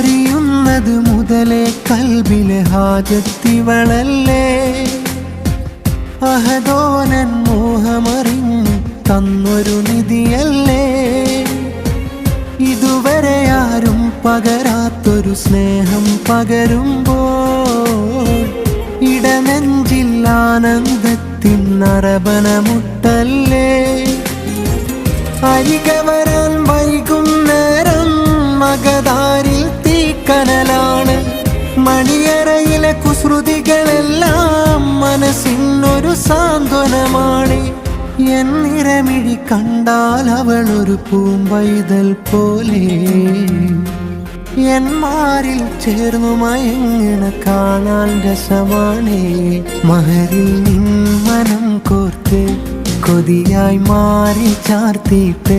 അറിയുന്നത് മുതലേ കൽബിലെ ഹാജത്തിവളല്ലേ. അഹദോനൻ മോഹമറിഞ്ഞു തന്നൊരു നിധിയല്ലേ. ഇതുവരെ ആരും പകരാത്തൊരു സ്നേഹം പകരുമ്പോൾ ഇടനെഞ്ചിൽ ആനന്ദത്തിൻ നരബനമുട്ടല്ലേ. അരികെ വരാൻ വൈകുന്നേരം മകതാരിൽ തീക്കനലാണ്. മണിയറയിലെ കുസൃതികളെല്ലാം മനസ്സിനൊരു സാന്ത്വനമാണ്. എന്നിരമിഴി കണ്ടാൽ അവളൊരു പൂമ്പൈതൽ പോലെ എന്മാരിൽ ചേർന്നു മയങ്ങണ കാണാൻ രസമാണേ. മഹരിൽ നിൻ മനം കോർത്ത് കൊതിയായി മാറി ചാർത്തിയിട്ട്